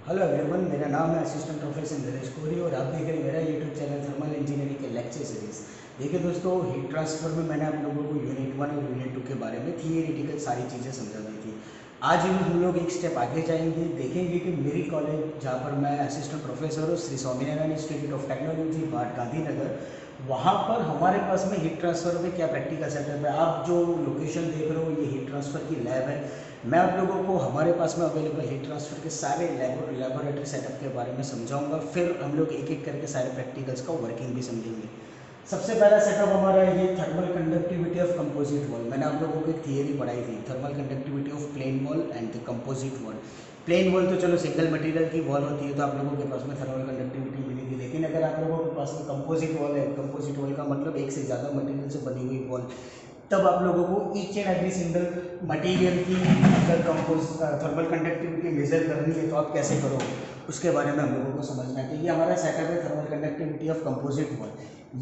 Hello everyone, मेरा नाम है असिस्टेंट प्रोफेसर नरेश कोहली और आप देख रहे हैं मेरा यूट्यूब चैनल थर्मल इंजीनियरिंग के लेक्चर सीरीज। देखिए दोस्तों, हीट ट्रांसफर में मैंने आप लोगों को यूनिट 1 और यूनिट 2 के बारे में थियरिटिकल सारी चीज़ें समझा दी थी। आज हम लोग एक स्टेप आगे जाएंगे, देखेंगे कि मेरी कॉलेज जहाँ पर मैं असिस्टेंट प्रोफेसर हूँ, Shri Swaminarayan institute of technology बाट गांधीनगर, वहाँ पर हमारे पास में हीट ट्रांसफ़र में क्या प्रैक्टिकल सेटअप है। आप जो लोकेशन देख रहे हो ये हीट ट्रांसफ़र की लैब है। मैं आप लोगों को हमारे पास में अवेलेबल हीट ट्रांसफ़र के सारे लेबोरेटरी सेटअप के बारे में समझाऊंगा, फिर हम लोग एक एक करके सारे प्रैक्टिकल्स का वर्किंग भी समझेंगे। सबसे पहला सेटअप हमारा ये thermal conductivity of composite wall. मैंने आप लोगों को एक थियरी पढ़ाई थी, thermal conductivity of plane wall and the composite wall. Plane wall तो चलो सिंगल मटेरियल की वॉल होती है, तो आप लोगों के पास में थर्मल कंडक्टिविटी मिलेगी। लेकिन अगर आप लोगों के पास में कंपोजिट वॉल है, कंपोजिट वॉल का मतलब एक से ज़्यादा मटेरियल से बनी हुई वॉल, तब आप लोगों को each and every single material की अगर थर्मल कंडक्टिविटी मेजर करनी है तो आप कैसे करोगे, उसके बारे में हम लोगों को समझना है। तो ये हमारा सेटअप है thermal conductivity of composite wall.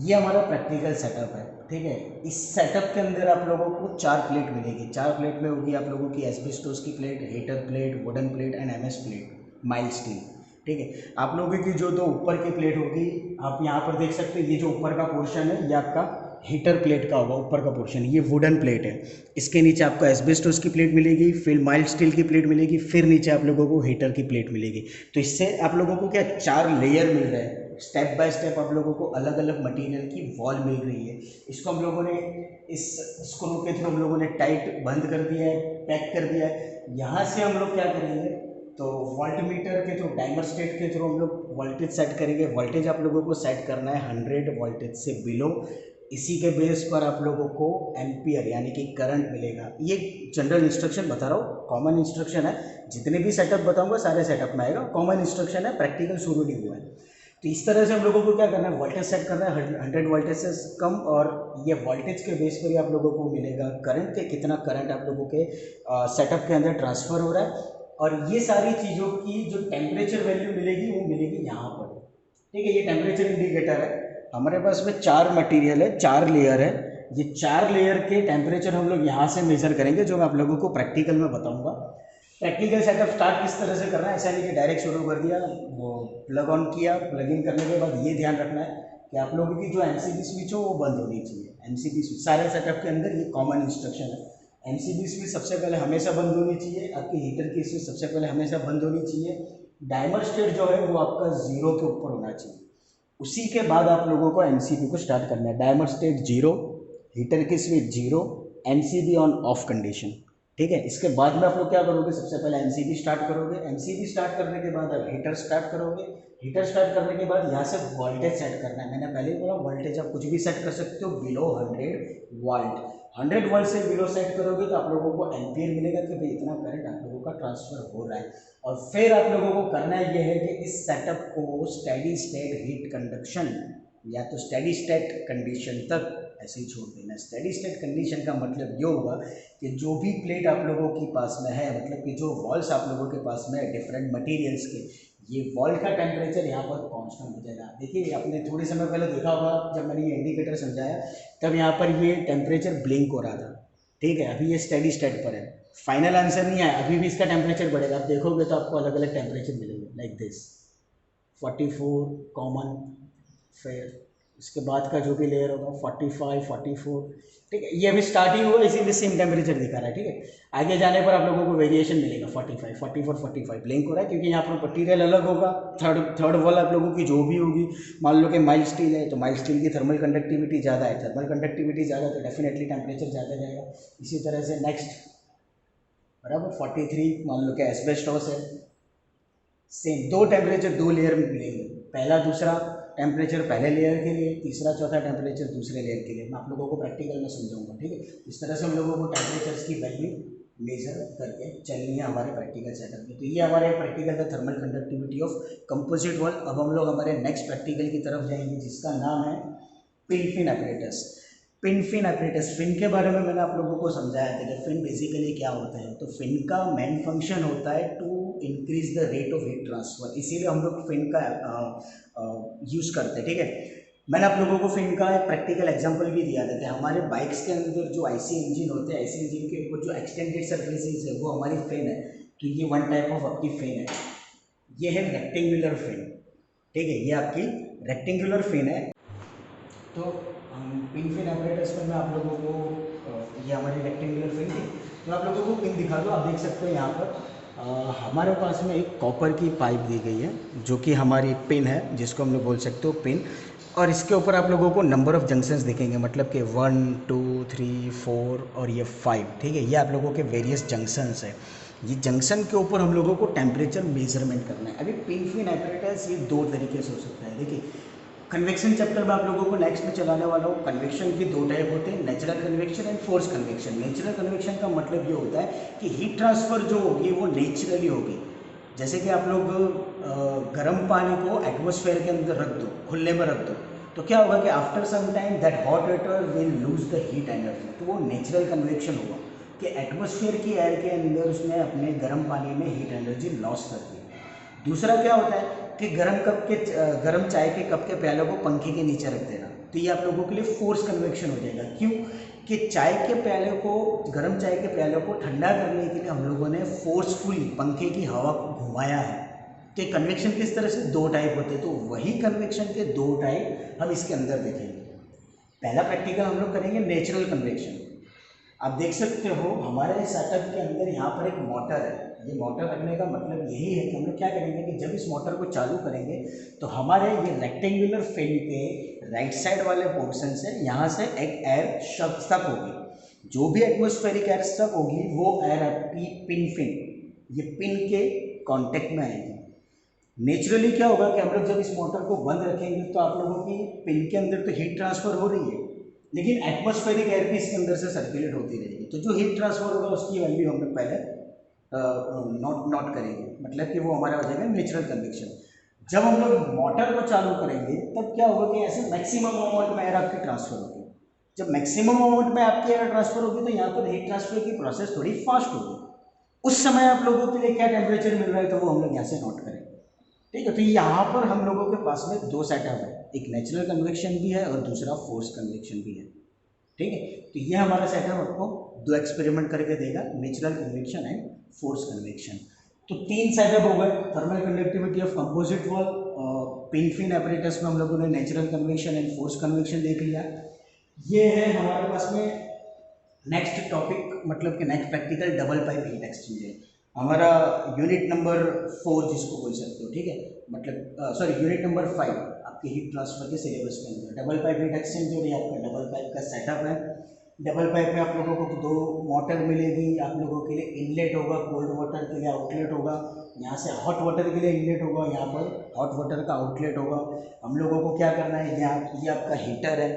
ये हमारा प्रैक्टिकल सेटअप है, ठीक है। इस सेटअप के अंदर आप लोगों को 4 प्लेट मिलेगी। 4 प्लेट में होगी आप लोगों की एस्बेस्टोस की plate, heater plate, wooden plate and MS plate, mild steel, ठीक है। आप लोगों की जो दो ऊपर की प्लेट होगी, आप यहाँ पर देख सकते हैं, ये जो ऊपर का पोर्शन है ये आपका हीटर प्लेट का होगा, ऊपर का पोर्शन ये वुडन प्लेट है। इसके नीचे आपको एस्बेस्टोस की प्लेट मिलेगी, फिर माइल्ड स्टील की प्लेट मिलेगी, फिर नीचे आप लोगों को हीटर की प्लेट मिलेगी। तो इससे आप लोगों को क्या 4 लेयर मिल रहे हैं। स्टेप बाय स्टेप आप लोगों को अलग अलग मटेरियल की वॉल मिल रही है। इसको हम लोगों ने इस स्क्रू के थ्रू हम लोगों ने टाइट बंद कर दिया है, पैक कर दिया है। यहाँ से हम लोग क्या करेंगे, तो वोल्ट मीटर के थ्रू, टाइमर स्टेट के थ्रू हम लोग वोल्टेज सेट करेंगे। वोल्टेज आप लोगों को सेट करना है 100 वोल्टेज से बिलो। इसी के बेस पर आप लोगों को एम्पियर यानी कि करंट मिलेगा। ये जनरल इंस्ट्रक्शन बता रहा हूँ, कॉमन इंस्ट्रक्शन है। जितने भी सेटअप बताऊंगा सारे सेटअप में आएगा, कॉमन इंस्ट्रक्शन है, प्रैक्टिकल शुरू नहीं हुआ है। तो इस तरह से हम लोगों को क्या करना है, वोल्टेज सेट करना है 100 वोल्टेज से कम, और ये वोल्टेज के बेस पर ही आप लोगों को मिलेगा करंट के कितना करंट आप लोगों के सेटअप के अंदर ट्रांसफ़र हो रहा है। और ये सारी चीज़ों की जो टेम्परेचर वैल्यू मिलेगी वो मिलेगी यहाँ पर, ठीक है। ये टेम्परेचर इंडिकेटर है। हमारे पास में 4 मटेरियल है, 4 लेयर है। ये 4 लेयर के टेम्परेचर हम लोग यहाँ से मेजर करेंगे, जो मैं आप लोगों को प्रैक्टिकल में बताऊंगा। प्रैक्टिकल सेटअप स्टार्ट किस तरह से करना है, ऐसा नहीं कि डायरेक्ट शुरू कर दिया, वो प्लग ऑन किया, प्लग इन करने के बाद ये ध्यान रखना है कि आप लोगों की जो एमसीबी स्विच हो वो बंद होनी चाहिए। एमसीबी स्विच सारे सेटअप के अंदर ये कॉमन इंस्ट्रक्शन है। एमसीबी स्विच सबसे पहले हमेशा बंद होनी चाहिए। आपकी हीटर की स्विच सबसे पहले हमेशा बंद होनी चाहिए। डायमर स्टेट जो है वो आपका 0 के ऊपर होना चाहिए। उसी के बाद आप लोगों को एमसीबी को स्टार्ट करना है। डायमर स्टेट 0, हीटर की switch 0, MCB on off condition, ठीक है। इसके बाद में आप लोग क्या करोगे, सबसे पहले एमसीबी स्टार्ट करोगे। एमसीबी स्टार्ट करने के बाद आप हीटर स्टार्ट करोगे। हीटर स्टार्ट करने के बाद यहाँ से वोल्टेज सेट करना है। मैंने पहले ही बोला, वोल्टेज आप कुछ भी सेट कर सकते हो बिलो 100 वोल्ट। 100 वोल्ट से बिलो सेट करोगे तो आप लोगों को एम्पियर मिलेगा कि भाई इतना करंट आप लोगों का ट्रांसफर हो रहा है। और फिर आप लोगों को करना ये है कि इस सेटअप को स्टेडी स्टेट हीट कंडक्शन या तो स्टेडी स्टेट कंडीशन तक ऐसे ही छोड़ देना। स्टेडी स्टेट कंडीशन का मतलब ये होगा कि जो भी प्लेट आप लोगों के पास में है, मतलब कि जो वॉल्स आप लोगों के पास में है डिफरेंट मटेरियल्स के, ये वॉल का टेम्परेचर यहाँ पर कांस्टेंट हो जाएगा। देखिए आपने थोड़े समय पहले देखा होगा जब मैंने ये इंडिकेटर समझाया, तब यहाँ पर ये टेम्परेचर ब्लिंक हो रहा था, ठीक है। अभी ये स्टेडी स्टेट पर है, फाइनल आंसर नहीं आया, अभी भी इसका टेम्परेचर बढ़ेगा। आप देखोगे तो आपको अलग अलग टेम्परेचर मिलेंगे, लाइक दिस 44 कॉमन, फिर इसके बाद का जो भी लेयर होगा 45, 44, ठीक है। ये अभी स्टार्टिंग हुआ इसीलिए सेम टेम्परेचर दिखा रहा है, ठीक है। आगे जाने पर आप लोगों को वेरिएशन मिलेगा 45, 44, 45 ब्लिंक हो रहा है क्योंकि यहाँ पर मटीरियल अलग होगा। थर्ड वॉल आप लोगों की जो भी होगी, मान लो कि माइल्ड स्टील है तो माइल्ड स्टील की थर्मल कंडक्टिविटी ज़्यादा है, थर्मल कंडक्टिविटी ज़्यादा तो डेफिनेटली टेम्परेचर ज़्यादा जाएगा। इसी तरह से नेक्स्ट बराबर 43 मान लो कि एस्बेस्टॉस है, सेम 2 टेम्परेचर 2 लेयर में मिलेंगे। पहला दूसरा टेम्परेचर पहले लेयर के लिए, तीसरा चौथा टेम्परेचर दूसरे लेयर के लिए। मैं आप लोगों को प्रैक्टिकल में समझाऊंगा, ठीक है। इस तरह से हम लोगों को टेम्परेचर्स की वैल्यू मेजर करके चलनी है हमारे प्रैक्टिकल सेटअप में। तो ये हमारे प्रैक्टिकल था thermal conductivity of composite wall. अब हम लोग हमारे नेक्स्ट प्रैक्टिकल की तरफ जाएंगे जिसका नाम है pin fin apparatus. Pin fin apparatus, fin के बारे में मैंने आप लोगों को समझाया था कि फिन बेसिकली क्या होता है। तो फिन का मेन फंक्शन होता है to increase the rate of heat transfer, इसीलिए हम लोग फिन का यूज़ करते हैं, ठीक है। मैंने आप लोगों को फिन का एक प्रैक्टिकल एग्जांपल भी दिया था कि हमारे बाइक्स के अंदर जो आईसी इंजन होते हैं, आईसी इंजन के ऊपर जो एक्सटेंडेड सर्फेसिस है वो हमारी फिन है। तो ये वन टाइप ऑफ आपकी फिन है। ये है रेक्टेंगुलर फिन, ठीक है, ये आपकी रेक्टेंगुलर फिन है। तो हम पिन फिन एपरेटस में मैं आप लोगों को ये हमारी रेक्टेंगुलर फिन थी, तो आप लोगों को पिन दिखा दूँ। आप देख सकते हो यहाँ पर हमारे पास में एक कॉपर की पाइप दी गई है जो कि हमारी पिन है, जिसको हम लोग बोल सकते हो पिन। और इसके ऊपर आप लोगों को नंबर ऑफ़ जंक्शंस दिखेंगे, मतलब कि 1 2 3 4 और ये 5, ठीक है, ये आप लोगों के वेरियस जंक्शंस है। ये जंक्शन के ऊपर हम लोगों को टेम्परेचर मेजरमेंट करना है। अभी पिन फिन एपरेटस ये दो तरीके से हो सकता है। देखिए, कन्वेक्शन चैप्टर में आप लोगों को नेक्स्ट में चलाने वाला हूँ। कन्वेक्शन की दो टाइप होते हैं, natural convection and force convection. Natural convection का मतलब ये होता है कि हीट ट्रांसफ़र जो होगी वो नेचुरली होगी। जैसे कि आप लोग गर्म पानी को एटमॉस्फेयर के अंदर रख दो, खुले में रख दो, तो क्या होगा कि after some time that hot water will lose the heat energy. तो वो नेचुरल कन्वेक्शन होगा कि एटमॉस्फेयर की एयर के अंदर उसने अपने गर्म पानी में हीट एनर्जी लॉस कर दी। दूसरा क्या होता है कि गर्म चाय के कप के प्यालों को पंखे के नीचे रख देना, तो ये आप लोगों के लिए फोर्स कन्वेक्शन हो जाएगा। क्यों कि चाय के प्याले को, गर्म चाय के प्यालों को ठंडा करने के लिए हम लोगों ने फोर्सफुली पंखे की हवा को घुमाया है। तो कन्वेक्शन किस तरह से दो टाइप होते हैं, तो वही कन्वेक्शन के दो टाइप हम इसके अंदर देखेंगे। पहला प्रैक्टिकल हम लोग करेंगे नेचुरल कन्वेक्शन। आप देख सकते हो हमारे सेटअप के अंदर यहाँ पर एक मोटर है। ये मोटर रखने का मतलब यही है कि हम लोग क्या करेंगे कि जब इस मोटर को चालू करेंगे तो हमारे ये रेक्टेंगुलर फिन के राइट साइड वाले पोर्शन से यहाँ से एक एयर स्टक होगी। जो भी एटमॉस्फेरिक एयर स्टक होगी वो एयर आपकी पिन फिन, ये पिन के कांटेक्ट में आएगी। नेचुरली क्या होगा कि हम लोग जब इस मोटर को बंद रखेंगे तो आप लोगों की पिन के अंदर तो हीट ट्रांसफ़र हो रही है, लेकिन एटमॉस्फेरिक एयर भी इसके अंदर से सर्कुलेट होती रहेगी। तो जो हीट ट्रांसफर होगा उसकी वैल्यू हम लोग पहले नोट करेंगे, मतलब कि वो हमारा हो जाएगा नेचुरल कन्वेक्शन। जब हम लोग मोटर को चालू करेंगे तब क्या होगा कि ऐसे मैक्सिमम अमाउंट में एयर आपकी ट्रांसफर होगी। जब मैक्सिमम अमाउंट में आपकी एयर ट्रांसफर होगी तो यहाँ पर हीट ट्रांसफर की प्रोसेस थोड़ी फास्ट होगी। उस समय आप लोगों के लिए क्या टेम्परेचर मिल रहा है तो वो हम लोग यहाँ से नोट करेंगे, ठीक है। तो यहाँ पर हम लोगों के पास में दो सेटअप है, एक नेचुरल कन्वेक्शन भी है और दूसरा फोर्स कन्वेक्शन भी है, ठीक है। तो ये हमारा सेटअप आपको दो एक्सपेरिमेंट करके देगा, natural convection and force convection. तो तीन सेटअप हो गए, thermal conductivity of composite wall, pin fin apparatus में हम लोगों ने natural convection and force convection देख लिया। ये है हमारे पास में नेक्स्ट टॉपिक, मतलब कि next practical double pipe heat exchanger, हमारा यूनिट नंबर 4 जिसको बोल सकते हो, ठीक है, मतलब सॉरी यूनिट नंबर 5 आपके हीट ट्रांसफर के सिलेबस के अंदर। डबल पाइप हीट एक्सचेंजर, ये आपका डबल पाइप का सेटअप है। डबल पाइप में आप लोगों को दो मोटर मिलेगी, आप लोगों के लिए इनलेट होगा, कोल्ड वाटर के लिए आउटलेट होगा, यहाँ से हॉट वाटर के लिए इनलेट होगा, यहाँ पर हॉट वाटर का आउटलेट होगा। हम लोगों को क्या करना है, ये आपका हीटर है,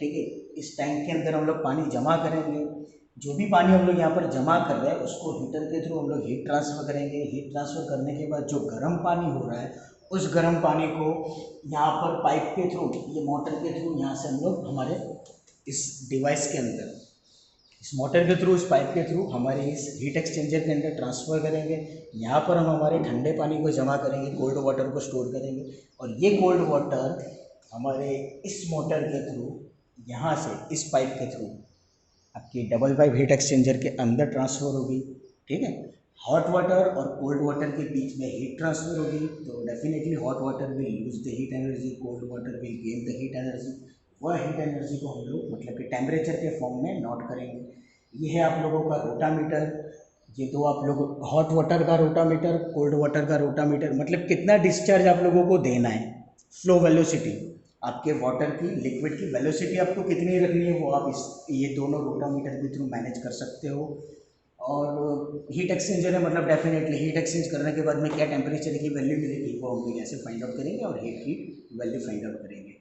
ठीक है। इस टैंक के अंदर हम लोग पानी जमा करेंगे। जो भी पानी हम लोग यहाँ पर जमा कर रहे हैं उसको हीटर के थ्रू हम लोग हीट ट्रांसफ़र करेंगे। हीट ट्रांसफ़र करने के बाद जो गर्म पानी हो रहा है उस गर्म पानी को यहाँ पर पाइप के थ्रू, ये मोटर के थ्रू, यहाँ से हम लोग हमारे इस डिवाइस के अंदर, इस मोटर के थ्रू, इस पाइप के थ्रू हमारे इस हीट एक्सचेंजर के अंदर ट्रांसफ़र करेंगे। यहाँ पर हम हमारे ठंडे पानी को जमा करेंगे, कोल्ड वाटर को स्टोर करेंगे, और ये कोल्ड वाटर हमारे इस मोटर के थ्रू, यहाँ से इस पाइप के थ्रू आपकी डबल पाइप हीट एक्सचेंजर के अंदर ट्रांसफ़र होगी, ठीक है। हॉट वाटर और कोल्ड वाटर के बीच में हीट ट्रांसफ़र होगी, तो definitely hot water will lose the heat energy, cold water will gain the heat energy. वह हीट एनर्जी को हम लोग मतलब कि टेम्परेचर के फॉर्म में नोट करेंगे। ये है आप लोगों का रोटामीटर। ये दो आप लोग, हॉट वाटर का रोटामीटर, कोल्ड वाटर का रोटामीटर, मतलब कितना डिस्चार्ज आप लोगों को देना है, फ्लो वेलोसिटी, आपके वाटर की, लिक्विड की वेलोसिटी आपको कितनी रखनी है वो आप ये दोनों रोटामीटर के थ्रू मैनेज कर सकते हो। और हीट एक्सचेंजर है, मतलब डेफिनेटली हीट एक्सचेंज करने के बाद में क्या टेम्परेचर की वैल्यू मिलेगी वो हम कैसे फाइंड आउट करेंगे, और हीट की वैल्यू फाइंड आउट करेंगे।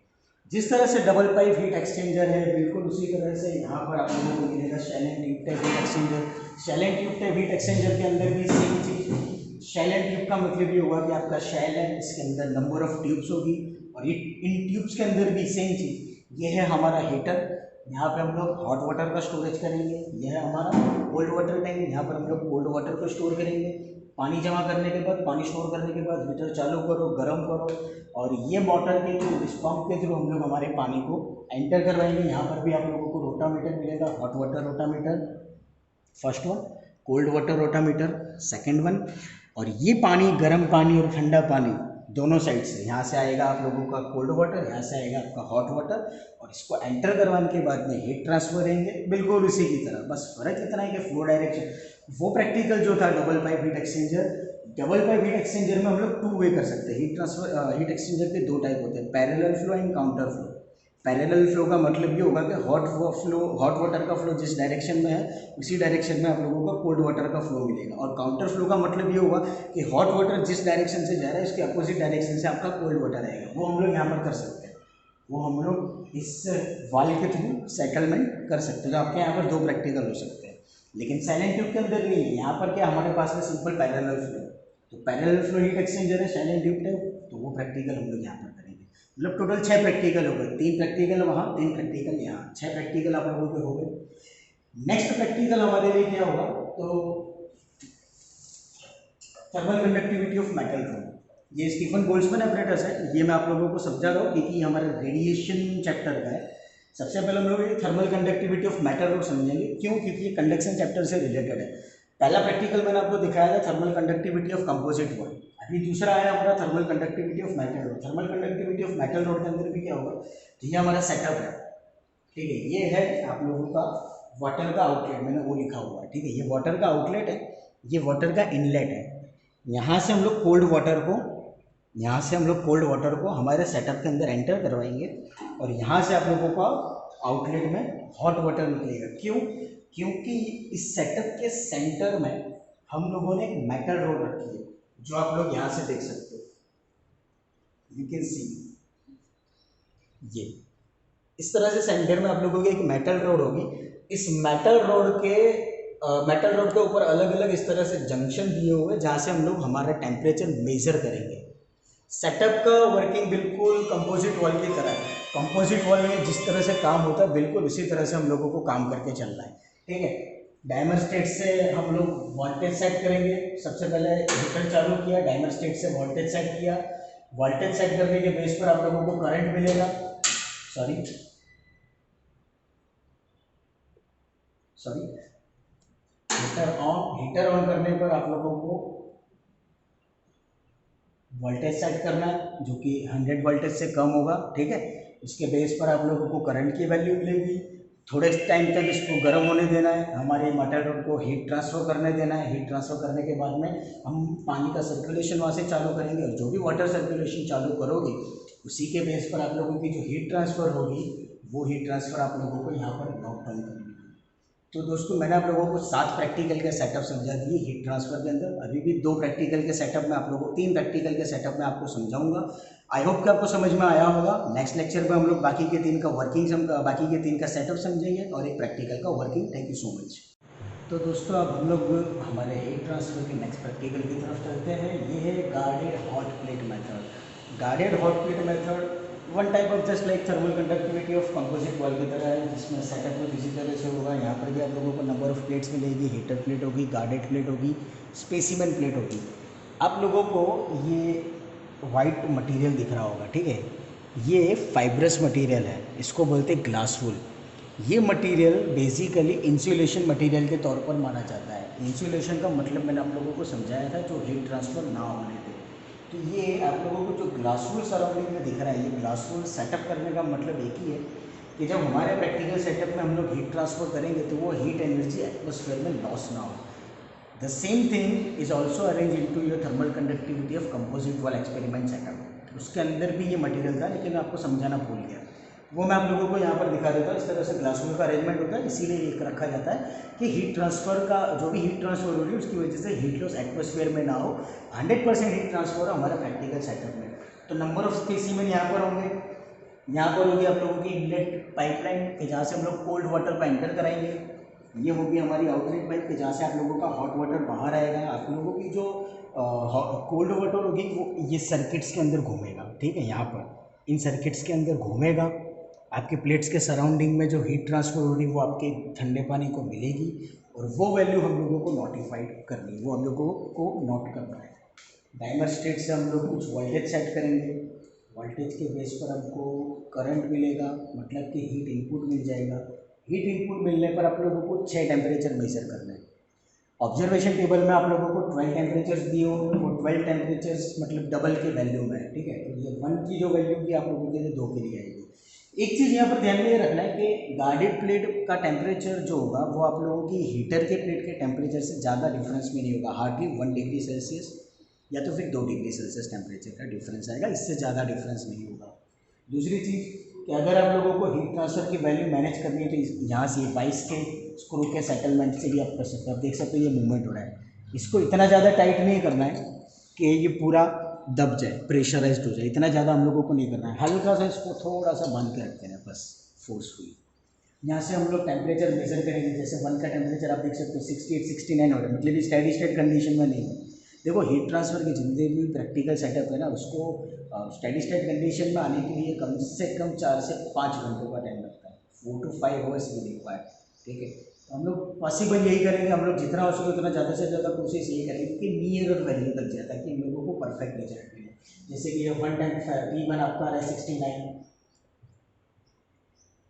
जिस तरह से डबल पाइप हीट एक्सचेंजर है, बिल्कुल उसी तरह से यहाँ पर आप लोगों को मिलेगा shell and tube type heat exchanger. Shell and tube type heat exchanger के अंदर भी सेम चीज़। शैलेंट ट्यूब का मतलब ये होगा कि आपका शैल है, इसके अंदर नंबर ऑफ ट्यूब्स होगी, और ये इन ट्यूब्स के अंदर भी सेम चीज़। ये है हमारा हीटर, यहाँ पे हम लोग हॉट वाटर का स्टोरेज करेंगे। यह है हमारा कोल्ड वाटर टैंक, यहाँ पर हम लोग कोल्ड वाटर को स्टोर करेंगे। पानी जमा करने के बाद, पानी स्टोर करने के बाद हीटर चालू करो, गर्म करो, और ये मोटर के थ्रू, इस पंप के थ्रू हम लोग हमारे पानी को एंटर करवाएंगे। यहाँ पर भी आप लोगों को रोटामीटर मिलेगा, hot water rotameter first one, cold water rotameter second one, और ये पानी, गर्म पानी और ठंडा पानी दोनों साइड से, यहाँ से आएगा आप लोगों का कोल्ड वाटर, यहाँ से आएगा आपका हॉट वाटर, और इसको एंटर करवाने के बाद में हीट ट्रांसफर रहेंगे बिल्कुल उसी की तरह। बस फ़र्क इतना है कि फ्लो डायरेक्शन, वो प्रैक्टिकल जो था double pipe heat exchanger, double pipe heat exchanger में हम लोग 2 वे कर सकते हैं। हीट ट्रांसफर हीट एक्सचेंजर के 2 टाइप होते हैं, parallel flow and counter flow. Parallel flow का मतलब ये होगा कि हॉट वाटर का फ्लो जिस डायरेक्शन में है उसी डायरेक्शन में आप लोगों को कोल्ड वाटर का फ्लो मिलेगा। और काउंटर फ्लो का मतलब ये होगा कि हॉट वाटर जिस डायरेक्शन से जा रहा है उसके अपोजिट डायरेक्शन से आपका कोल्ड वाटर आएगा। वो हम लोग यहाँ पर कर सकते हैं, वो हम लोग इस वाल के थ्रू सेटलमेंट कर सकते हैं। तो आपके यहाँ पर 2 प्रैक्टिकल हो सकते हैं, लेकिन साइलेंट ट्यूब के अंदर नहीं है। यहाँ पर क्या हमारे पास में सिंपल पैरेलल फ्लो, तो पैरेलल फ्लो हीट एक्सचेंजर है साइलेंट ट्यूब टाइप, तो वो प्रैक्टिकल हम लोग यहाँ पर करेंगे। मतलब टोटल 6 प्रैक्टिकल हो गए, 3 प्रैक्टिकल वहाँ, 3 प्रैक्टिकल यहाँ, 6 प्रैक्टिकल आप लोगों के हो गए। नेक्स्ट प्रैक्टिकल हमारे लिए क्या होगा, तो thermal conductivity of metal road. ये स्टीफन बोल्ट्जमैन apparatus है, ये मैं आप लोगों को समझा रहा हूँ क्योंकि हमारे रेडिएशन चैप्टर का है। सबसे पहले हम लोग ये thermal conductivity of metal road समझेंगे, क्यों, क्योंकि ये कंडक्शन चैप्टर से रिलेटेड है। पहला प्रैक्टिकल मैंने आपको दिखाया था thermal conductivity of composite wall, अभी दूसरा है हमारा thermal conductivity of metal road. Thermal conductivity of metal road के अंदर भी क्या होगा, तो ये हमारा सेटअप है, ठीक है। ये है आप लोगों का वाटर का आउटलेट, मैंने वो लिखा हुआ है, ठीक है। ये वाटर का आउटलेट है, ये वाटर का इनलेट है। यहाँ से हम लोग कोल्ड वाटर को, यहाँ से हम लोग कोल्ड वाटर को हमारे सेटअप के अंदर एंटर करवाएंगे, और यहाँ से आप लोगों का आउटलेट में हॉट वाटर निकलेगा। क्यों, क्योंकि इस सेटअप के सेंटर में हम लोगों ने एक मेटल रोड रखी है, जो आप लोग यहाँ से देख सकते हो, यू कैन सी। ये इस तरह से सेंटर में आप लोगों की एक मेटल रोड होगी। इस मेटल रोड के ऊपर अलग अलग इस तरह से जंक्शन दिए हुए, जहाँ से हम लोग हमारा टेम्परेचर मेजर करेंगे। सेटअप का वर्किंग बिल्कुल कंपोजिट वॉल की तरह है। कंपोजिट वॉल में जिस तरह से काम होता है बिल्कुल उसी तरह से हम लोगों को काम करके चलना है, ठीक है। डायमर स्टेट से हम लोग वोल्टेज सेट करेंगे। सबसे पहले हीटर चालू किया, डायमर स्टेट से वोल्टेज सेट किया। वोल्टेज सेट करने के बेस पर आप लोगों को करंट मिलेगा। सॉरी हीटर ऑन करने पर आप लोगों को वोल्टेज सेट करना है, जो कि 100 वोल्टेज से कम होगा, ठीक है। इसके बेस पर आप लोगों को करंट की वैल्यू मिलेगी। थोड़े टाइम तक इसको गर्म होने देना है, हमारे मेटल रोड को हीट ट्रांसफ़र करने देना है। हीट ट्रांसफ़र करने के बाद में हम पानी का सर्कुलेशन वहाँ से चालू करेंगे, और जो भी वाटर सर्कुलेशन चालू करोगे उसी के बेस पर आप लोगों की जो हीट ट्रांसफ़र होगी वो हीट ट्रांसफ़र आप लोगों को यहाँ पर नोट डाउन करनी है। तो दोस्तों मैंने आप लोगों को 7 प्रैक्टिकल के सेटअप समझा दिए हीट ट्रांसफ़र के अंदर। अभी भी 2 प्रैक्टिकल के सेटअप में आप लोगों को 3 प्रैक्टिकल के सेटअप में आपको समझाऊंगा। आई होप कि आपको समझ में आया होगा। नेक्स्ट लेक्चर में हम लोग बाकी के 3 का बाकी के 3 का सेटअप समझेंगे और एक प्रैक्टिकल का working. Thank you so much. तो दोस्तों अब हम लोग हमारे हीट ट्रांसफ़र के नेक्स्ट प्रैक्टिकल की तरफ चलते हैं। ये है guarded hot plate method. Guarded hot plate method one type of just like thermal conductivity of composite wall की तरह है, जिसमें सेटअप में किसी तरह से होगा। यहाँ पर भी आप लोगों को नंबर ऑफ प्लेट्स मिलेगी, हीटर प्लेट होगी, गार्डेड प्लेट होगी, स्पेसिमेन प्लेट होगी। आप लोगों को ये वाइट मटेरियल दिख रहा होगा, ठीक है। ये फाइब्रस मटेरियल है, इसको बोलते हैं ग्लास वूल। ये मटेरियल बेसिकली इंसुलेशन मटेरियल के तौर पर माना जाता है। इंसुलेशन का मतलब मैंने आप लोगों को समझाया था, जो हीट ट्रांसफ़र ना होने दे। तो ये आप लोगों को जो ग्लास वूल सराउंडिंग में दिख रहा है, ये ग्लास वूल सेटअप करने का मतलब एक ही है कि जब हमारे प्रैक्टिकल सेटअप में हम लोग हीट ट्रांसफ़र करेंगे तो वो हीट एनर्जी एटमॉस्फेयर में लॉस ना हो। The same thing is also arrange into your thermal conductivity of composite wall experiment setup. उसके अंदर भी ये मटेरियल था, लेकिन मैं आपको समझाना भूल गया। वो मैं आप लोगों को यहाँ पर दिखा देता हूँ। इस तरह से ग्लास वूल का अरेंजमेंट होता है, इसीलिए एक रखा जाता है कि हीट ट्रांसफ़र का जो भी हीट ट्रांसफ़र हो रही है उसकी वजह से हीट लॉस एटमॉस्फेयर में ना हो। 100% हीट ट्रांसफ़र हमारे प्रैक्टिकल सेटअप में। तो नंबर ऑफ स्पेसिमेन यहाँ पर होंगे। यहाँ पर होगी आप लोगों की इनलेट पाइपलाइन, जहाँ से हम लोग कोल्ड वाटर को एंटर कराएंगे। ये होगी हमारी आउटलेट पाइप, जहाँ से आप लोगों का हॉट वाटर बाहर आएगा। आप लोगों की जो कोल्ड वाटर होगी वो ये सर्किट्स के अंदर घूमेगा, ठीक है। यहाँ पर इन सर्किट्स के अंदर घूमेगा। आपके प्लेट्स के सराउंडिंग में जो हीट ट्रांसफ़र हो रही है वो आपके ठंडे पानी को मिलेगी, और वो वैल्यू हम लोगों को नोटिफाइड करनी है, वो हम लोगों को नोट करना है। डायमर स्टेट से हम लोग कुछ वोल्टेज सेट करेंगे। वोल्टेज के बेस पर हमको करंट मिलेगा, मतलब कि हीट इनपुट मिल जाएगा। हीट इनपुट मिलने पर आप लोगों को 6 टेम्परेचर मेजर करना है, ऑब्जर्वेशन टेबल में आप लोगों को 12 टेम्परेचर्स दिए हो, वो 12 टेम्परेचर्स मतलब डबल के वैल्यू में है, ठीक है। तो ये 1 की जो वैल्यू की आप लोगों के लिए 2 के लिए आएगी। एक चीज़ यहाँ पर ध्यान में ये रखना है कि गार्डेड प्लेट का टेम्परेचर जो होगा वो आप लोगों की हीटर के प्लेट के टेम्परेचर से ज़्यादा डिफरेंस में नहीं होगा, हार्डली 1 डिग्री सेल्सियस या तो फिर 2 डिग्री सेल्सियस टेम्परेचर का डिफरेंस आएगा, इससे ज़्यादा डिफरेंस नहीं होगा। दूसरी चीज़ कि अगर आप लोगों को हीट ट्रांसफ़र की वैल्यू मैनेज करनी है तो यहाँ से 22 के स्क्रू के सेटलमेंट से भी आप कर सकते हो। आप देख सकते हो ये मूवमेंट हो रहा है, इसको इतना ज़्यादा टाइट नहीं करना है कि ये पूरा दब जाए, प्रेशराइज्ड हो जाए, इतना ज़्यादा हम लोगों को नहीं करना है, हल्का सा इसको थोड़ा सा बांध के रखते हैं बस फोर्सफुली। यहाँ से हम लोग टेम्परेचर मेजर करेंगे, जैसे 1 का टेम्परेचर आप देख सकते हो 68 69 हो रहा है, मतलब स्टेडी स्टेट कंडीशन में नहीं है। देखो हीट ट्रांसफ़र के जितने भी प्रैक्टिकल सेटअप है ना, उसको स्टेडी स्टेट कंडीशन में आने के लिए कम से कम 4 से 5 घंटों का टाइम लगता है, 4 to 5 hours भी रिक्वायर्ड, ठीक है। तो हम लोग पॉसिबल यही करेंगे, हम लोग जितना हो सके उतना ज़्यादा से ज़्यादा कोशिश यही करेंगे कि नियर वैल्यू तक जाए ताकि हम लोगों को परफेक्ट रिजल्ट मिले। जैसे कि ये 1 टाइम T1 आपका आ रहा है 69,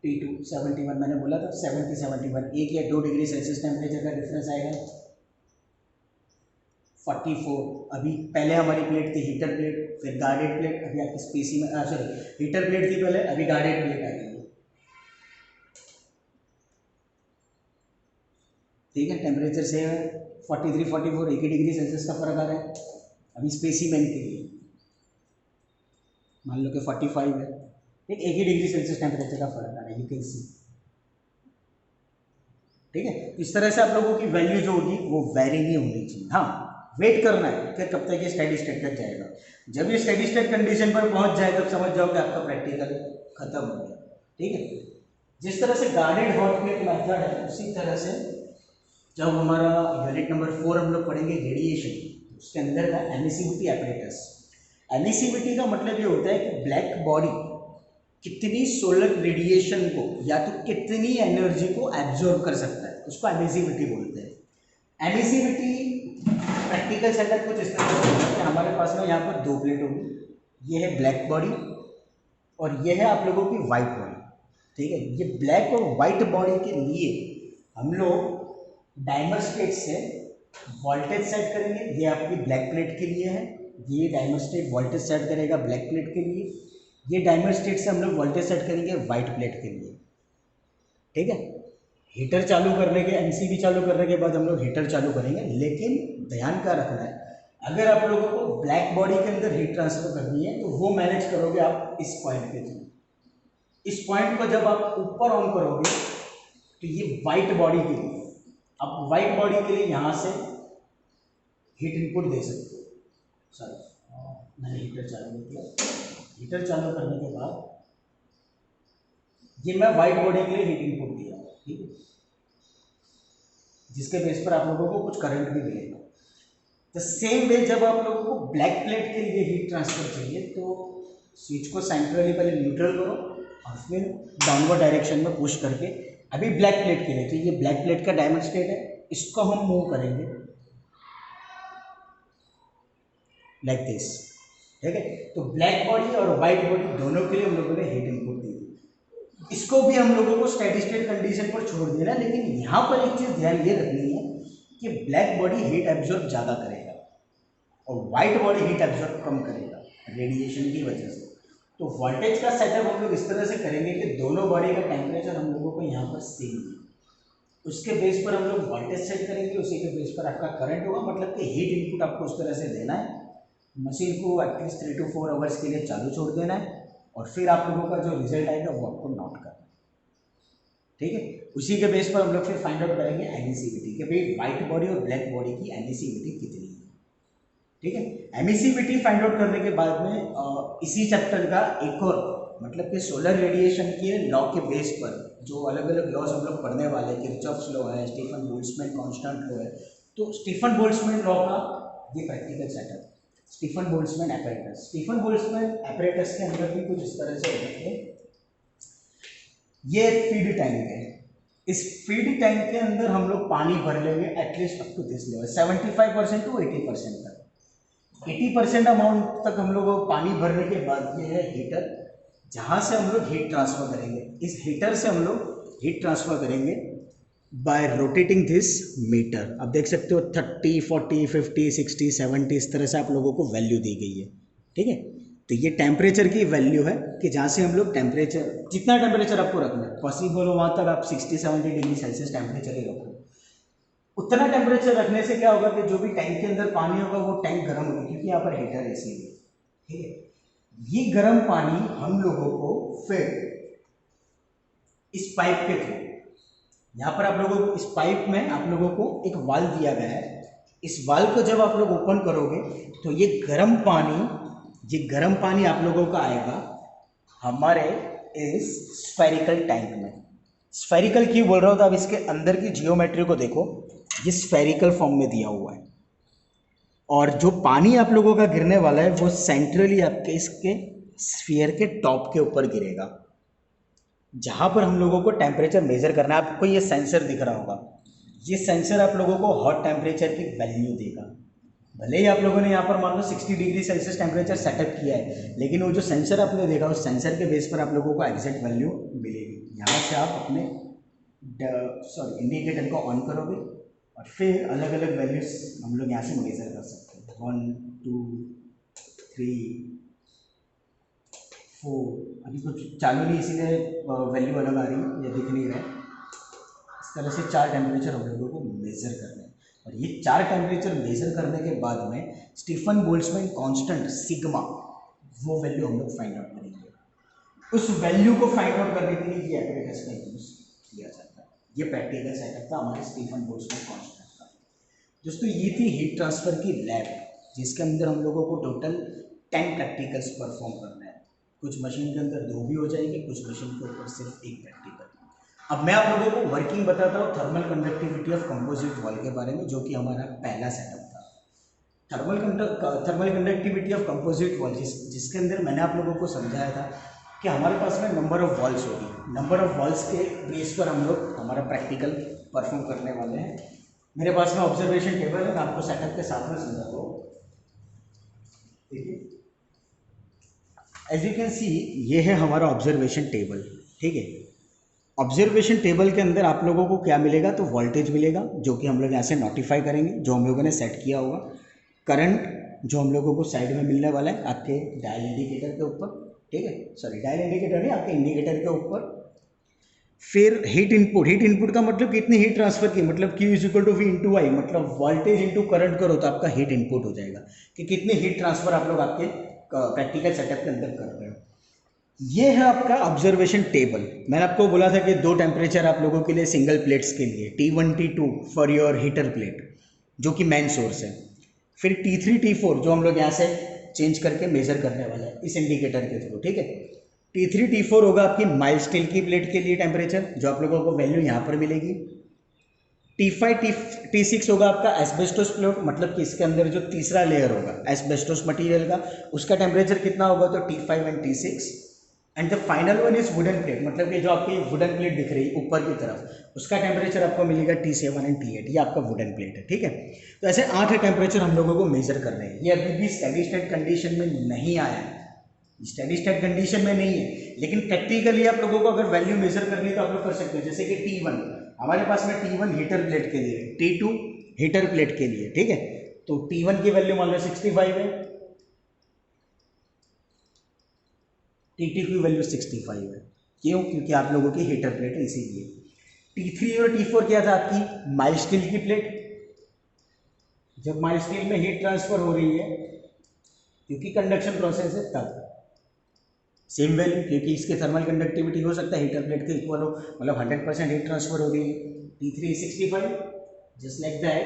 T2 71, मैंने बोला था 70 71, 1 या 2 डिग्री सेल्सियस टेम्परेचर का डिफरेंस आएगा। 44 अभी पहले हमारी प्लेट थी हीटर प्लेट, फिर गार्डेड प्लेट, अभी आपकी स्पेसी में सॉरी हीटर प्लेट थी पहले, अभी गार्डेड प्लेट आ गई है, ठीक है। टेम्परेचर सेम है, 43 44 1 ही डिग्री सेल्सियस का फर्क आ रहा है। अभी स्पेसीमेन के लिए मान लो कि 45 है, ठीक, 1 ही डिग्री सेल्सियस टेम्परेचर का फर्क आ रहा है, यू कैन सी, ठीक है। इस तरह से आप लोगों की वैल्यू जो होगी वो वेरी नहीं होनी चाहिए। हाँ, वेट करना है कि कब तक ये स्टेडी स्टेट तक जाएगा। जब ये स्टेडी स्टेट कंडीशन पर पहुंच जाए तब समझ जाओ कि आपका प्रैक्टिकल खत्म हो गया, ठीक है। जिस तरह से गार्डेड हॉट प्लेट मेथड है उसी तरह से जब हमारा यूनिट नंबर 4 हम लोग पढ़ेंगे रेडिएशन, उसके अंदर का एमिसिविटी एपरेटस। एमिसिविटी का मतलब ये होता है कि ब्लैक बॉडी कितनी सोलर रेडिएशन को या तो कितनी एनर्जी को एब्जॉर्ब कर सकता है, उसको एमिसिविटी बोलते हैं। एमिसिविटी प्रैक्टिकल सेटअप कुछ इस तरह से होगा कि हमारे पास में यहाँ पर 2 प्लेट होगी, ये है ब्लैक बॉडी और ये है आप लोगों की वाइट बॉडी, ठीक है। ये ब्लैक और वाइट बॉडी के लिए हम लोग डायमर स्टेट से वोल्टेज सेट करेंगे, ये आपकी ब्लैक प्लेट के लिए है, ये डायमर स्टेट वोल्टेज सेट करेगा ब्लैक प्लेट के लिए, ये डायमर स्टेट से हम लोग वोल्टेज सेट करेंगे वाइट प्लेट के लिए, ठीक है। हीटर चालू करने के एमसीबी चालू करने के बाद हम लोग हीटर चालू करेंगे, लेकिन ध्यान क्या रखना है, अगर आप लोगों को ब्लैक बॉडी के अंदर हीट ट्रांसफर करनी है तो वो मैनेज करोगे आप इस पॉइंट के थ्रू। इस पॉइंट को जब आप ऊपर ऑन करोगे तो ये वाइट बॉडी के लिए, आप वाइट बॉडी के लिए यहाँ से हीट इनपुट दे सकते हो। सॉरी मैंने हीटर चालू नहीं किया, हीटर चालू करने के बाद ये मैं वाइट बॉडी के लिए हीट इनपुट दिया, ठीक है, जिसके बेस पर आप लोगों को कुछ करंट भी मिलेगा। द सेम वे जब आप लोगों को ब्लैक प्लेट के लिए हीट ट्रांसफर चाहिए तो स्विच को सेंट्रली पहले न्यूट्रल करो और फिर डाउनवर्ड डायरेक्शन में पुश करके, अभी ब्लैक प्लेट के लिए तो ये ब्लैक प्लेट का डायमंड स्टेट है, इसको हम मूव करेंगे लाइक दिस, ठीक है। तो ब्लैक बॉडी और वाइट बॉडी दोनों के लिए हम लोगों ने हीट इनपुट दी थी, इसको भी हम लोगों को स्टेडी स्टेट कंडीशन पर छोड़ देना। लेकिन यहाँ पर एक चीज़ ध्यान ये रखनी है कि ब्लैक बॉडी हीट एब्जॉर्ब ज़्यादा करेगा और वाइट बॉडी हीट एब्जॉर्ब कम करेगा रेडिएशन की वजह से। तो वोल्टेज का सेटअप हम लोग इस तरह से करेंगे कि दोनों बॉडी का टेम्परेचर हम लोगों को यहाँ पर सेम है, उसके बेस पर हम लोग वोल्टेज सेट करेंगे, उसी के बेस पर आपका करंट होगा, मतलब कि हीट इनपुट आपको उस तरह से देना है, मशीन को एटलीस्ट 3 to 4 आवर्स के लिए चालू छोड़ देना है और फिर आप लोगों का जो रिजल्ट आएगा वो आपको नोट करना है, ठीक है। उसी के बेस पर हम लोग फिर फाइंड आउट करेंगे एमिसिविटी कि भाई वाइट बॉडी और ब्लैक बॉडी की एमिसिविटी कितनी है, ठीक है। एमिसिविटी फाइंड आउट करने के बाद में इसी चैप्टर का एक और मतलब कि सोलर रेडिएशन के लॉ के बेस पर जो अलग अलग लॉज हम लोग पढ़ने वाले हैं, किरचॉफ्स लॉ है, स्टीफन बोल्ट्जमैन कांस्टेंट लॉ है, तो स्टीफन बोल्ट्जमैन लॉ का ये practical setup, Stefan Boltzmann apparatus. Stefan Boltzmann apparatus के अंदर भी कुछ इस तरह से होता है, ये फीड टैंक है, इस फीड टैंक के अंदर हम लोग पानी भर लेंगे at least up to this level 75% to 80% तक। 80% अमाउंट तक हम लोग पानी भरने के बाद ये है हीटर, जहाँ से हम लोग हीट ट्रांसफ़र करेंगे। इस हीटर से हम लोग हीट ट्रांसफ़र करेंगे बाय रोटेटिंग दिस मीटर। अब देख सकते हो 30, 40, 50, 60, 70 इस तरह से आप लोगों को वैल्यू दी गई है, ठीक है। तो ये टेम्परेचर की वैल्यू है कि जहाँ से हम लोग टेम्परेचर, जितना टेम्परेचर आपको रखना है पॉसिबल हो वहाँ तक आप 60-70 डिग्री सेल्सियस टेम्परेचर ही रखो। उतना टेम्परेचर रखने से क्या होगा कि जो भी टैंक के अंदर पानी होगा वो टैंक गर्म होगा, क्योंकि यहाँ पर हीटर है इसीलिए, ठीक है। ये गर्म पानी हम लोगों को फिर इस पाइप के थ्रू, यहाँ पर आप लोगों को इस पाइप में आप लोगों को एक वाल्व दिया गया है। इस वाल्व को जब आप लोग ओपन करोगे तो ये गर्म पानी आप लोगों का आएगा हमारे इस स्फेरिकल टैंक में। स्फेरिकल क्यों बोल रहा हूँ, तो अब इसके अंदर की जियोमेट्री को देखो, ये स्फेरिकल फॉर्म में दिया हुआ है और जो पानी आप लोगों का गिरने वाला है वो सेंट्रली आपके इसके स्फीयर के टॉप के ऊपर गिरेगा, जहाँ पर हम लोगों को टेम्परेचर मेजर करना है। आपको ये सेंसर दिख रहा होगा, ये सेंसर आप लोगों को हॉट टेम्परेचर की वैल्यू देगा। भले ही आप लोगों ने यहाँ पर मान लो 60 डिग्री सेल्सियस टेम्परेचर सेटअप किया है, लेकिन वो जो सेंसर आपने देखा उस सेंसर के बेस पर आप लोगों को एग्जैक्ट वैल्यू मिलेगी। यहाँ से आप अपने इंडिकेटर को ऑन करोगे और फिर अलग अलग वैल्यूज हम लोग यहाँ से मेजर कर सकते हैं। 1, 2, 3, 4, अभी कुछ चालू नहीं इसीलिए वैल्यू अलग आ रही है, ये दिख नहीं रहा है। इस तरह से 4 टेम्परेचर हम लोगों को मेज़र करने हैं और ये 4 टेम्परेचर मेज़र करने के बाद में स्टीफन बोल्ट्जमैन कांस्टेंट सिग्मा, वो वैल्यू हम लोग फाइंड आउट करेंगे। उस वैल्यू को फाइंड आउट करने के लिए ये एपरेटस का यूज़ किया जाता है। ये प्रैक्टिकल सेटअप था हमारे स्टीफन बोल्ट्जमैन कांस्टेंट का। दोस्तों ये थी हीट ट्रांसफ़र की लैब, जिसके अंदर हम लोगों को टोटल 10 प्रैक्टिकल्स परफॉर्म करना है। कुछ मशीन के अंदर 2 भी हो जाएंगे, कुछ मशीन के ऊपर सिर्फ 1 प्रैक्टिकल। अब मैं आप लोगों को वर्किंग बताता हूँ thermal conductivity of composite wall के बारे में, जो कि हमारा पहला सेटअप था। Thermal conductivity of composite wall, जिसके अंदर मैंने आप लोगों को समझाया था कि हमारे पास में नंबर ऑफ वॉल्स होगी, नंबर ऑफ वॉल्स के बेस पर हम लोग हमारा प्रैक्टिकल परफॉर्म करने वाले हैं। मेरे पास में ऑब्जर्वेशन टेबल है, मैं आपको सेटअप के साथ में समझाता हूँ। देखिए एज यू कैन सी, ये है हमारा ऑब्जर्वेशन टेबल, ठीक है। ऑब्जर्वेशन टेबल के अंदर आप लोगों को क्या मिलेगा, तो वोल्टेज मिलेगा जो कि हम लोग यहाँ से नोटिफाई करेंगे, जो हम लोगों ने सेट किया होगा। करंट जो हम लोगों को साइड में मिलने वाला है आपके डायल इंडिकेटर के ऊपर, ठीक है, सॉरी डायल इंडिकेटर नहीं, आपके इंडिकेटर के ऊपर। फिर हीट इनपुट का मतलब कितनी हीट ट्रांसफर की, मतलब Q is equal to V into I, मतलब वोल्टेज इंटू करंट करो तो आपका हीट इनपुट हो जाएगा कि कितनी हीट ट्रांसफर आप लोग आपके प्रैक्टिकल सेटअप के अंदर कर रहे हो। ये है आपका ऑब्जर्वेशन टेबल। मैंने आपको बोला था कि 2 टेम्परेचर आप लोगों के लिए सिंगल प्लेट्स के लिए, T1 T2 for your heater plate जो कि मेन सोर्स है। फिर T3 T4 जो हम लोग यहाँ से चेंज करके मेजर करने वाले हैं इस इंडिकेटर के थ्रू, ठीक है। T3 T4 होगा आपकी माइल्ड स्टील की प्लेट के लिए टेम्परेचर, जो आप लोगों को वैल्यू यहाँ पर मिलेगी। T5 T6 होगा आपका एस्बेस्टोस प्लेट, मतलब कि इसके अंदर जो तीसरा लेयर होगा एस्बेस्टोस मटेरियल का, उसका टेम्परेचर कितना होगा, तो T5 and T6। And the final one is wooden plate, मतलब कि जो आपकी वुडन प्लेट दिख रही है ऊपर की तरफ, उसका टेम्परेचर आपको मिलेगा T7 एंड T8, ये आपका वुडन प्लेट है, ठीक है। तो ऐसे 8 टेम्परेचर हम लोगों को मेजर कर रहे हैं। ये अभी भी स्टेडी स्टेट कंडीशन में नहीं आया है, स्टेडी स्टेट कंडीशन में नहीं है, लेकिन प्रैक्टिकली आप लोगों को अगर वैल्यू मेजर करनी है तो आप लोग कर सकते हो। जैसे कि T1 हमारे पास में T1 हीटर प्लेट के लिए, T2 हीटर प्लेट के लिए, ठीक है। तो T1 की वैल्यू मान लो 65 है, T2 की वैल्यू 65 है। क्यों? क्योंकि आप लोगों की हीटर प्लेट है इसीलिए। T3 और T4 क्या था, आपकी माइल्ड स्टील की प्लेट। जब माइल्ड स्टील में हीट ट्रांसफर हो रही है क्योंकि कंडक्शन प्रोसेस है तब सेम वैल्यू, क्योंकि इसके थर्मल कंडक्टिविटी हो सकता है हीटर प्लेट के इक्वल हो, मतलब 100% हीट ट्रांसफर हो रही है। T3 is 65 just like that,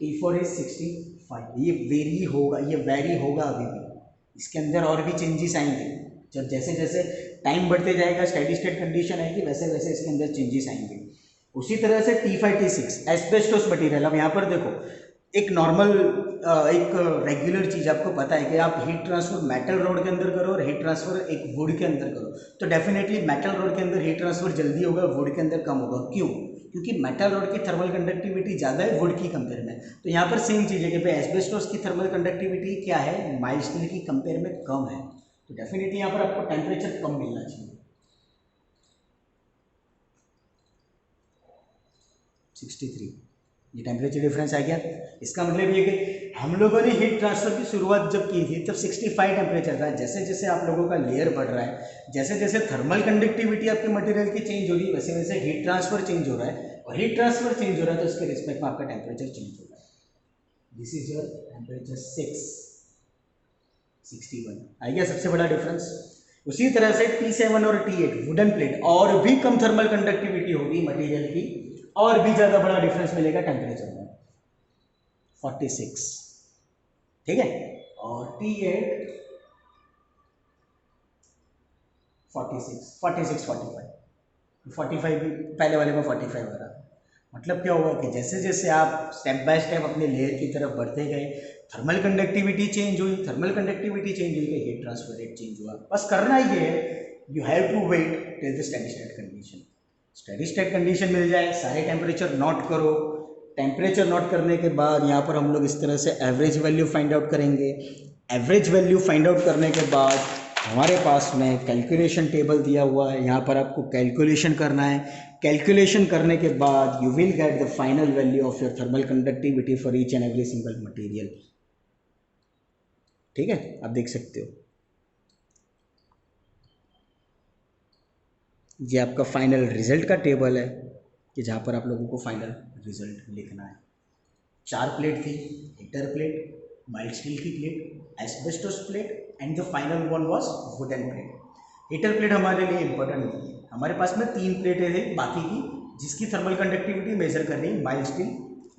T4 is 65। ये वेरी होगा अभी भी, इसके अंदर और भी चेंजेस आएंगे। जब जैसे जैसे टाइम बढ़ते जाएगा, स्टेडी स्टेट कंडीशन आएगी, वैसे वैसे इसके अंदर चेंजेस आएंगे। उसी तरह से T5 T6 एस्बेस्टोस मटेरियल। अब यहाँ पर देखो, एक नॉर्मल एक रेगुलर चीज़ आपको पता है कि आप हीट ट्रांसफर मेटल रोड के अंदर करो और हीट ट्रांसफर एक वुड के अंदर करो, तो डेफिनेटली मेटल रोड के अंदर हीट ट्रांसफर जल्दी होगा, वुड के अंदर कम होगा। क्यों? क्योंकि मेटल रोड की थर्मल कंडक्टिविटी ज़्यादा है वुड की कंपेयर में। तो यहाँ पर सेम चीज़ है कि भाई एस्बेस्टोस की थर्मल कंडक्टिविटी क्या है, माइल्ड स्टील की कंपेयर में कम है, तो डेफिनेटली यहाँ पर आपको टेम्परेचर कम मिलना चाहिए। 63। ये टेम्परेचर डिफरेंस आ गया। इसका मतलब ये कि हम लोगों ने हीट ट्रांसफर की शुरुआत जब की थी तब 65 टेम्परेचर था। जैसे जैसे आप लोगों का लेयर बढ़ रहा है, जैसे जैसे थर्मल कंडक्टिविटी आपके मटेरियल की चेंज हो रही है, वैसे वैसे हीट ट्रांसफर चेंज हो रहा है, और हीट ट्रांसफर चेंज हो रहा है तो उसके रिस्पेक्ट में आपका टेम्परेचर चेंज हो रहा है। This is your temperature 61। आ गया सबसे बड़ा डिफरेंस। उसी तरह से T7 और T8 वुडन प्लेट, और भी कम थर्मल कंडक्टिविटी होगी मटेरियल की, और भी ज़्यादा बड़ा डिफरेंस मिलेगा टेम्परेचर में, 46। ठीक है, और T8 46, 45, 45 भी पहले वाले में 45 हो रहा है। मतलब क्या हुआ कि जैसे जैसे आप स्टेप बाय स्टेप अपने लेयर की तरफ बढ़ते गए, थर्मल कंडक्टिविटी चेंज हुई, थर्मल कंडक्टिविटी चेंज हुई तो हीट ट्रांसफर रेट चेंज हुआ। बस करना ये है, you have to wait till the steady state condition. Steady state condition मिल जाए, सारे टेम्परेचर नोट करो। टेम्परेचर नोट करने के बाद यहाँ पर हम लोग इस तरह से एवरेज वैल्यू फाइंड आउट करेंगे। एवरेज वैल्यू फाइंड आउट करने के बाद हमारे पास में कैलकुलेशन टेबल दिया हुआ है, यहाँ पर आपको कैलकुलेशन करना है। कैलकुलेशन करने के बाद you will get the final value of your thermal conductivity for each and every single material. ठीक है, आप देख सकते हो ये आपका फाइनल रिजल्ट का टेबल है कि जहाँ पर आप लोगों को फाइनल रिजल्ट लिखना है। 4 प्लेट थी, हीटर प्लेट, माइल्ड स्टील की plate, asbestos plate, and the final one was wooden plate. Heater plate हमारे लिए इंपॉर्टेंट नहीं है, हमारे पास में 3 प्लेटें थी बाकी की, जिसकी थर्मल कंडक्टिविटी मेजर कर रही है mild steel,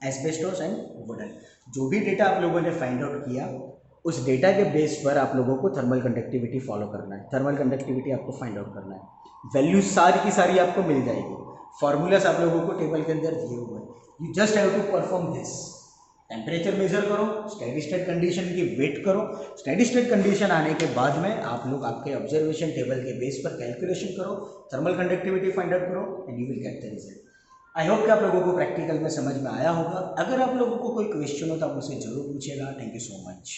asbestos and wooden. जो भी डेटा आप लोगों ने फाइंड आउट किया, उस डेटा के बेस पर आप लोगों को थर्मल कंडक्टिविटी फॉलो करना है, थर्मल कंडक्टिविटी आपको फाइंड आउट करना है। वैल्यू सारी की सारी आपको मिल जाएगी, फॉर्मूलाज आप लोगों को टेबल के अंदर दिए हुए हैं। You just have to perform this. Temperature measure करो, स्टेडी स्टेट कंडीशन की वेट करो, स्टेडी स्टेट कंडीशन आने के बाद में आप लोग आपके ऑब्जर्वेशन टेबल के बेस पर कैलकुलेशन करो, थर्मल कंडक्टिविटी फाइंड आउट करो, and you will get the result. I hope कि आप लोगों को प्रैक्टिकल में समझ में आया होगा। अगर आप लोगों को कोई क्वेश्चन हो तो आप मुझसे जरूर पूछिएगा। Thank you so much.